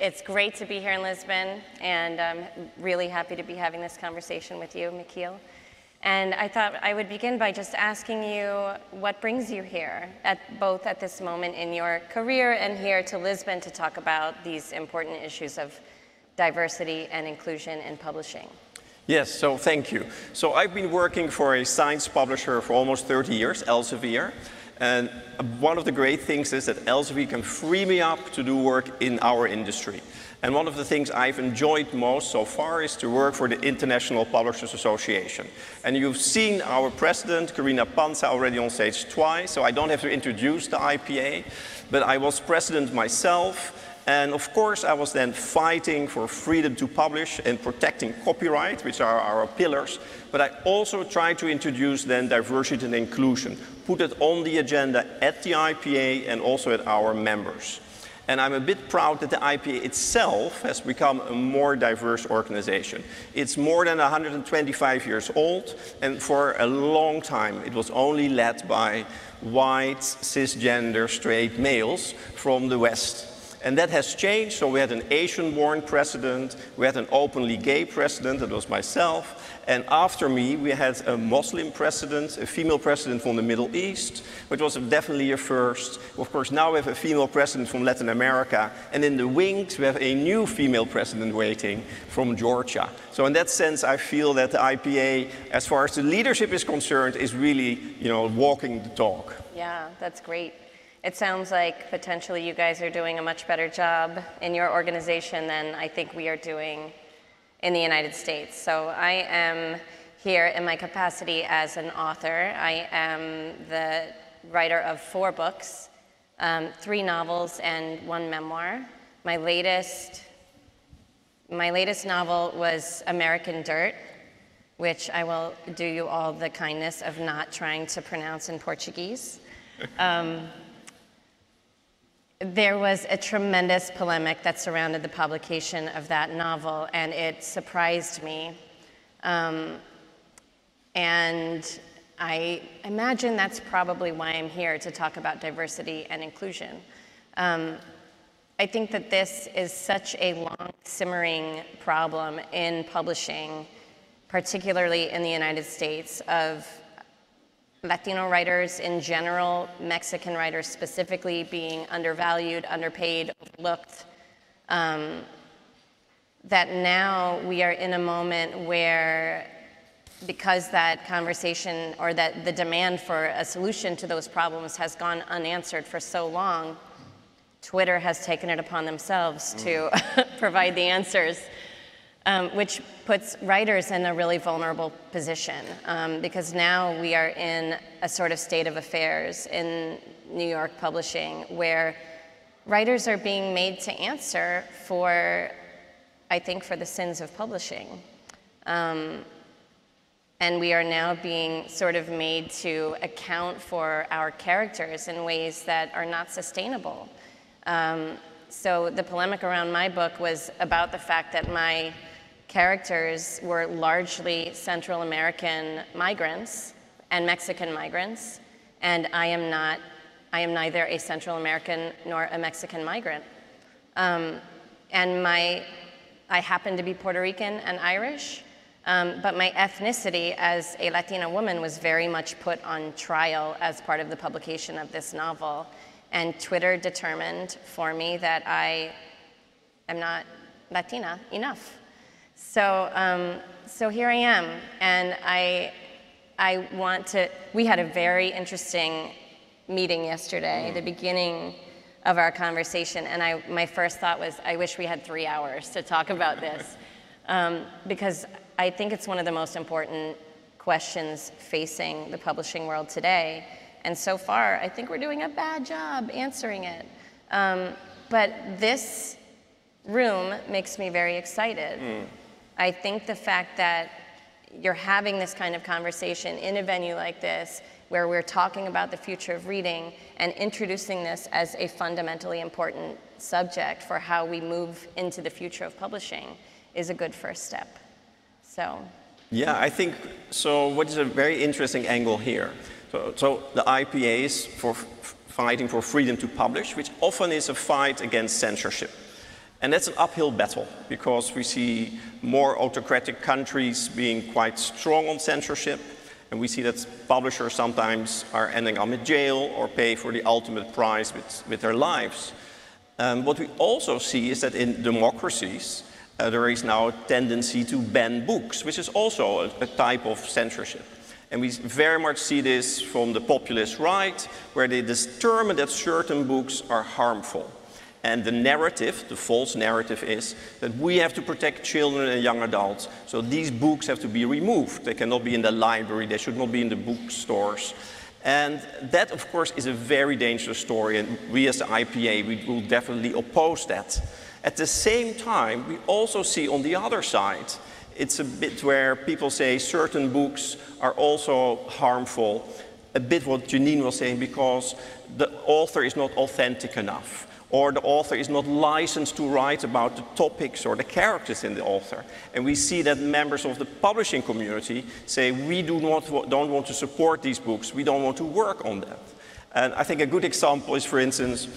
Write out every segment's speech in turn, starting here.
It's great to be here in Lisbon, and I'm really happy to be having this conversation with you, Michiel. And I thought I would begin by just asking you what brings you here, both at this moment in your career and here to Lisbon to talk about these important issues of diversity and inclusion in publishing. Yes, so thank you. So I've been working for a science publisher for almost 30 years, Elsevier. And one of the great things is that Elsevier can free me up to do work in our industry. And one of the things I've enjoyed most so far is to work for the International Publishers Association. And you've seen our president, Karina Panza, already on stage twice, so I don't have to introduce the IPA, but I was president myself. And of course, I was then fighting for freedom to publish and protecting copyright, which are our pillars. But I also tried to introduce then diversity and inclusion, put it on the agenda at the IPA and also at our members. And I'm a bit proud that the IPA itself has become a more diverse organization. It's more than 125 years old, and for a long time it was only led by white, cisgender, straight males from the West. And that has changed, so we had an Asian-born president, we had an openly gay president, that was myself, and after me we had a Muslim president, a female president from the Middle East, which was definitely a first. Of course, now we have a female president from Latin America, and in the wings we have a new female president waiting from Georgia. So in that sense, I feel that the IPA, as far as the leadership is concerned, is really, walking the talk. Yeah, that's great. It sounds like potentially you guys are doing a much better job in your organization than I think we are doing in the United States. So I am here in my capacity as an author. I am the writer of 4 books, 3 novels and 1 memoir. My latest novel was American Dirt, which I will do you all the kindness of not trying to pronounce in Portuguese. There was a tremendous polemic that surrounded the publication of that novel, and it surprised me. And I imagine that's probably why I'm here, to talk about diversity and inclusion. I think that this is such a long, simmering problem in publishing, particularly in the United States, of Latino writers in general, Mexican writers specifically, being undervalued, underpaid, overlooked, that now we are in a moment where, because that conversation or that the demand for a solution to those problems has gone unanswered for so long, Twitter has taken it upon themselves to provide the answers. Which puts writers in a really vulnerable position, because now we are in a sort of state of affairs in New York publishing where writers are being made to answer for, I think, for the sins of publishing. And we are now being sort of made to account for our characters in ways that are not sustainable. So the polemic around my book was about the fact that my characters were largely Central American migrants and Mexican migrants, and I am neither a Central American nor a Mexican migrant. And I happen to be Puerto Rican and Irish, but my ethnicity as a Latina woman was very much put on trial as part of the publication of this novel, and Twitter determined for me that I am not Latina enough. So here I am, and we had a very interesting meeting yesterday, the beginning of our conversation, and my first thought was, I wish we had 3 hours to talk about this, because I think it's one of the most important questions facing the publishing world today, and so far, I think we're doing a bad job answering it. But this room makes me very excited. I think the fact that you're having this kind of conversation in a venue like this, where we're talking about the future of reading and introducing this as a fundamentally important subject for how we move into the future of publishing, is a good first step. So. Yeah, I think, so what is a very interesting angle here. So the IPA is for fighting for freedom to publish, which often is a fight against censorship. And that's an uphill battle, because we see more autocratic countries being quite strong on censorship, and we see that publishers sometimes are ending up in jail or pay for the ultimate price with their lives. What we also see is that in democracies, there is now a tendency to ban books, which is also a type of censorship. And we very much see this from the populist right, where they determine that certain books are harmful. And the narrative, the false narrative, is that we have to protect children and young adults, so these books have to be removed. They cannot be in the library, they should not be in the bookstores. And that, of course, is a very dangerous story, and we as the IPA, we will definitely oppose that. At the same time, we also see on the other side, it's a bit where people say certain books are also harmful, a bit what Jeanine was saying, because the author is not authentic enough, or the author is not licensed to write about the topics or the characters in the author. And we see that members of the publishing community say, we don't want to support these books, we don't want to work on that. And I think a good example is, for instance,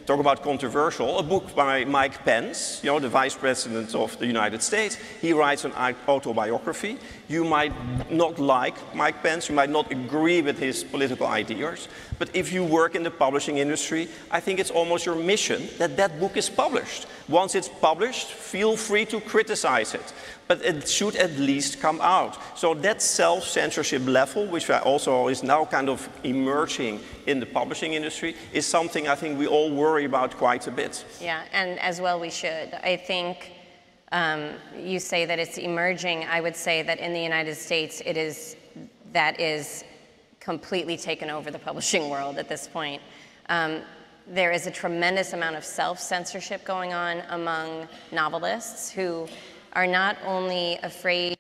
talk about controversial, a book by Mike Pence, you know, the Vice President of the United States. He writes an autobiography. You might not like Mike Pence, you might not agree with his political ideas, but if you work in the publishing industry, I think it's almost your mission that that book is published. Once it's published, feel free to criticize it, but it should at least come out. So that self-censorship level, which also is now kind of emerging in the publishing industry, is something I think we all worry about quite a bit. Yeah, and as well we should. I think you say that it's emerging. I would say that in the United States, that is completely taken over the publishing world at this point. There is a tremendous amount of self-censorship going on among novelists who are not only afraid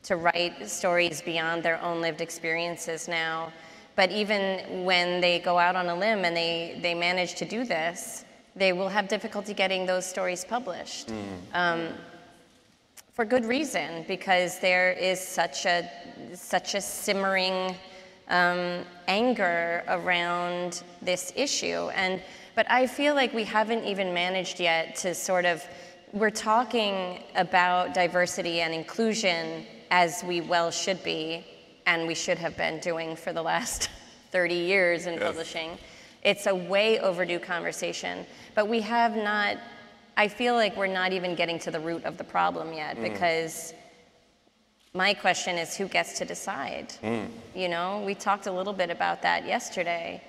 to write stories beyond their own lived experiences now, but even when they go out on a limb and they manage to do this, they will have difficulty getting those stories published. For good reason, because there is such a simmering anger around this issue. But I feel like we haven't even managed yet to sort of, we're talking about diversity and inclusion as we well should be, and we should have been doing for the last 30 years in publishing. It's a way overdue conversation, but we have not, I feel like we're not even getting to the root of the problem yet, because my question is, who gets to decide? You know, we talked a little bit about that yesterday.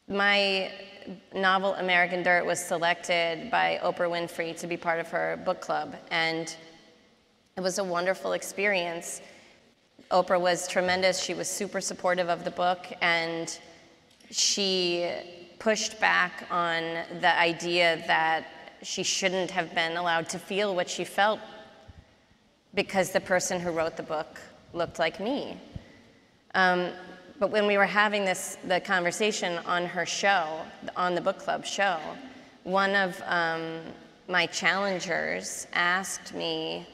My novel, American Dirt, was selected by Oprah Winfrey to be part of her book club, and it was a wonderful experience. Oprah was tremendous. She was super supportive of the book, and she pushed back on the idea that she shouldn't have been allowed to feel what she felt because the person who wrote the book looked like me. But when we were having the conversation on her show, on the book club show, one of my challengers asked me,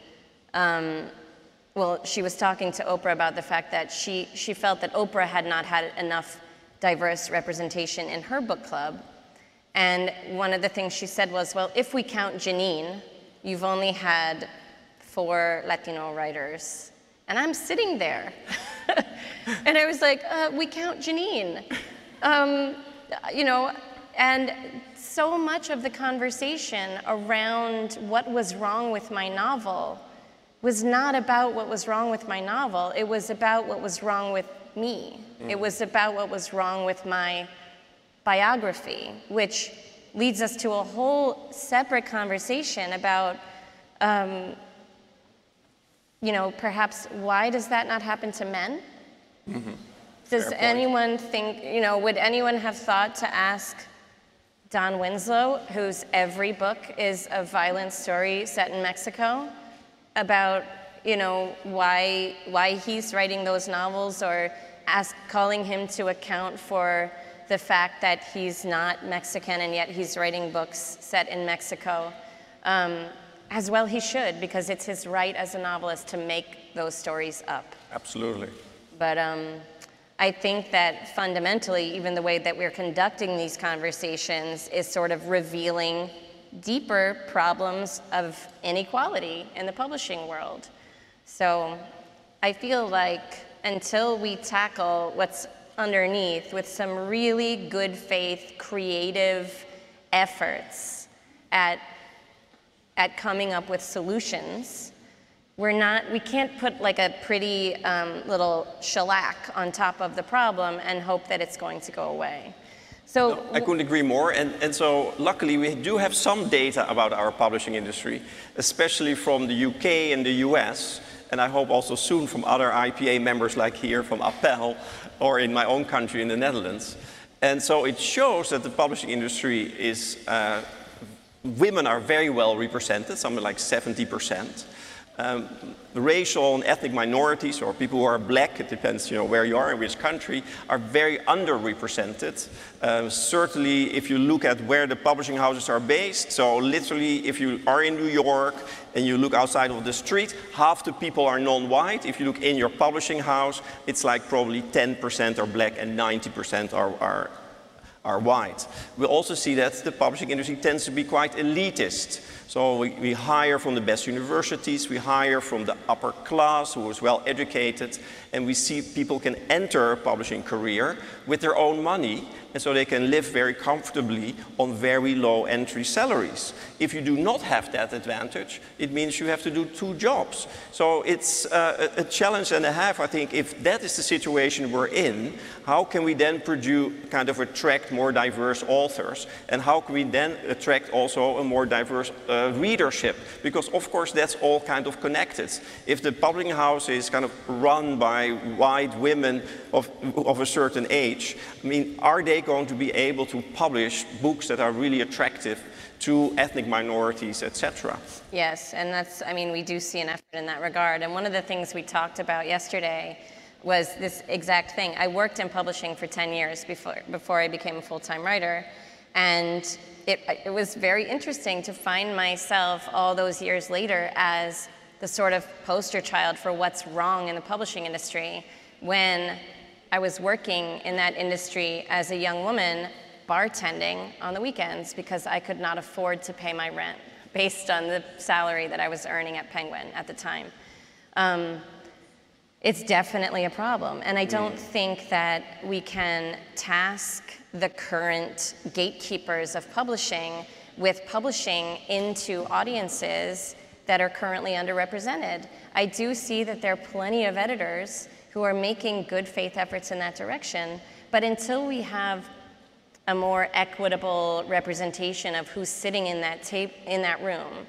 well, she was talking to Oprah about the fact that she felt that Oprah had not had enough diverse representation in her book club. And one of the things she said was, well, if we count Jeanine, you've only had 4 Latino writers. And I'm sitting there. And I was like, we count Jeanine. You know, and so much of the conversation around what was wrong with my novel was not about what was wrong with my novel. It was about what was wrong with me. It was about what was wrong with my biography, which leads us to a whole separate conversation about, you know, perhaps why does that not happen to men? Does anyone think, you know, would anyone have thought to ask Don Winslow, whose every book is a violent story set in Mexico, about, you know, why he's writing those novels, or calling him to account for the fact that he's not Mexican and yet he's writing books set in Mexico. As well he should, because it's his right as a novelist to make those stories up. Absolutely. But I think that fundamentally, even the way that we're conducting these conversations is sort of revealing deeper problems of inequality in the publishing world. So I feel like until we tackle what's underneath with some really good faith, creative efforts at coming up with solutions, we can't put like a pretty little shellac on top of the problem and hope that it's going to go away. So no, I couldn't agree more. And so luckily we do have some data about our publishing industry, especially from the UK and the US, and I hope also soon from other IPA members like here from Appel or in my own country in the Netherlands. And so it shows that the publishing industry is, women are very well represented, something like 70%. Racial and ethnic minorities, or people who are black, it depends where you are, in which country, are very underrepresented. Certainly if you look at where the publishing houses are based, so literally if you are in New York and you look outside of the street, half the people are non-white. If you look in your publishing house, it's like probably 10% are black and 90% are white. We also see that the publishing industry tends to be quite elitist. So we hire from the best universities, we hire from the upper class who is well educated, and we see people can enter a publishing career with their own money, and so they can live very comfortably on very low entry salaries. If you do not have that advantage, it means you have to do 2 jobs. So it's a challenge and a half, I think. If that is the situation we're in, how can we then attract more diverse authors? And how can we then attract also a more diverse readership? Because of course that's all kind of connected. If the publishing house is kind of run by white women of a certain age, I mean, are they going to be able to publish books that are really attractive to ethnic minorities, etc.? Yes, and we do see an effort in that regard. And one of the things we talked about yesterday was this exact thing. I worked in publishing for 10 years before I became a full-time writer, and it was very interesting to find myself all those years later as the sort of poster child for what's wrong in the publishing industry when I was working in that industry as a young woman, bartending on the weekends because I could not afford to pay my rent based on the salary that I was earning at Penguin at the time. It's definitely a problem, and I don't think that we can task the current gatekeepers of publishing with publishing into audiences that are currently underrepresented. I do see that there are plenty of editors who are making good faith efforts in that direction, but until we have a more equitable representation of who's sitting in that room,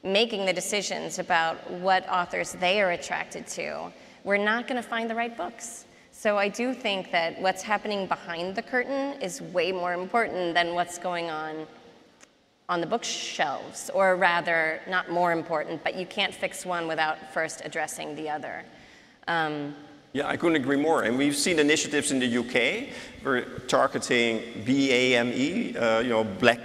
making the decisions about what authors they are attracted to, we're not going to find the right books. So I do think that what's happening behind the curtain is way more important than what's going on the bookshelves, or rather, not more important, but you can't fix one without first addressing the other. Yeah, I couldn't agree more. And we've seen initiatives in the UK. We're targeting BAME, black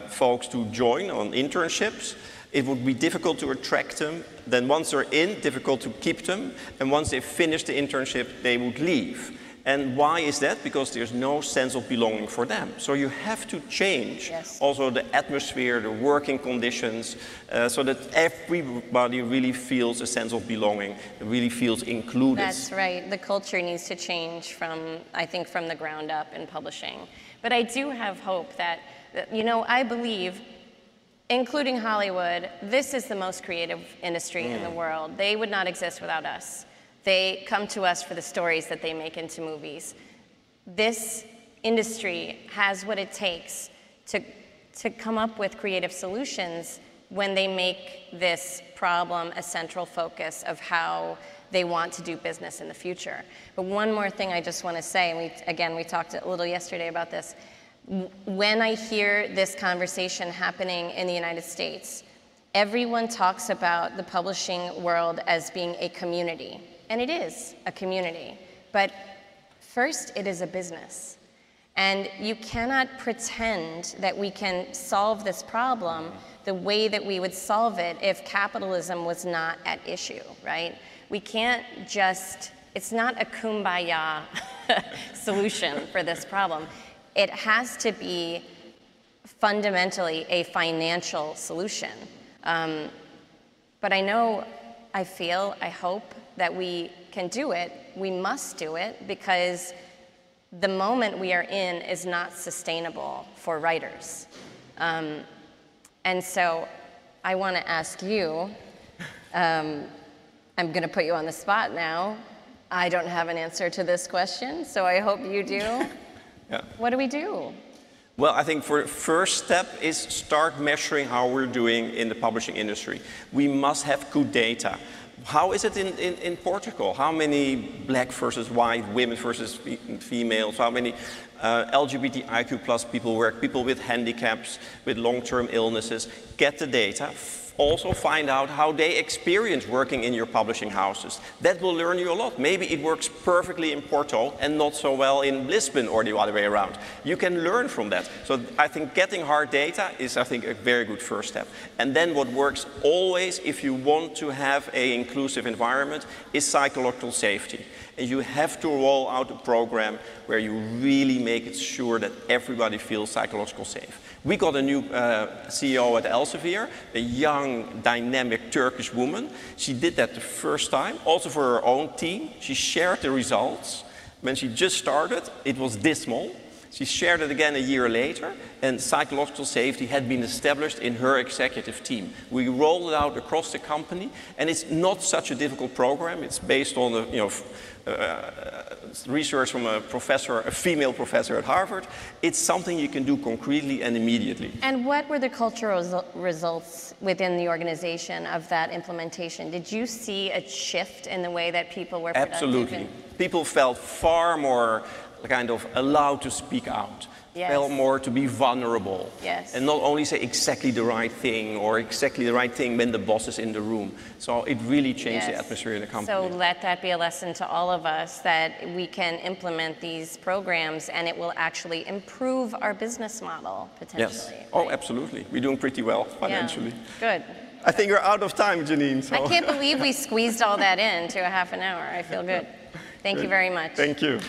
folks to join on internships. It would be difficult to attract them. Then once they're in, difficult to keep them. And once they finish the internship, they would leave. And why is that? Because there's no sense of belonging for them. So you have to change also the atmosphere, the working conditions, so that everybody really feels a sense of belonging, really feels included. That's right. The culture needs to change from the ground up in publishing. But I do have hope that, I believe, including Hollywood, this is the most creative industry in the world. They would not exist without us. They come to us for the stories that they make into movies. This industry has what it takes to come up with creative solutions when they make this problem a central focus of how they want to do business in the future. But one more thing I just want to say, and we talked a little yesterday about this. When I hear this conversation happening in the United States, everyone talks about the publishing world as being a community. And it is a community, but first it is a business. And you cannot pretend that we can solve this problem the way that we would solve it if capitalism was not at issue, right? We can't just it's not a kumbaya solution for this problem. It has to be fundamentally a financial solution. But I know, I feel, I hope that we can do it. We must do it because the moment we are in is not sustainable for writers. And so I want to ask you, I'm going to put you on the spot now. I don't have an answer to this question, so I hope you do. Yeah. What do we do? Well, I think for the first step is start measuring how we're doing in the publishing industry. We must have good data. How is it in Portugal? How many black versus white, women versus females? How many LGBTIQ plus people work, people with handicaps, with long-term illnesses? Get the data. Also find out how they experience working in your publishing houses. That will learn you a lot. Maybe it works perfectly in Porto and not so well in Lisbon or the other way around. You can learn from that. So I think getting hard data is, I think, a very good first step. And then what works always if you want to have an inclusive environment is psychological safety. And you have to roll out a program where you really make it sure that everybody feels psychologically safe. We got a new CEO at Elsevier, a young, dynamic Turkish woman. She did that the first time, also for her own team. She shared the results. When she just started, it was dismal. She shared it again a year later, and psychological safety had been established in her executive team. We rolled it out across the company, and it's not such a difficult program. It's based on research from a professor, a female professor at Harvard. It's something you can do concretely and immediately. And what were the cultural results within the organization of that implementation? Did you see a shift in the way that people were productive? Absolutely. People felt far more kind of allowed to speak out. Yes. Felt more to be vulnerable. Yes. And not only say exactly the right thing or exactly the right thing when the boss is in the room. So it really changed the atmosphere in the company. So let that be a lesson to all of us that we can implement these programs and it will actually improve our business model potentially. Yes. Right? Oh, absolutely. We're doing pretty well financially. Yeah. Good. I think we're out of time, Jeanine. So. I can't believe we squeezed all that in to a half an hour. I feel good. Thank you very much. Thank you.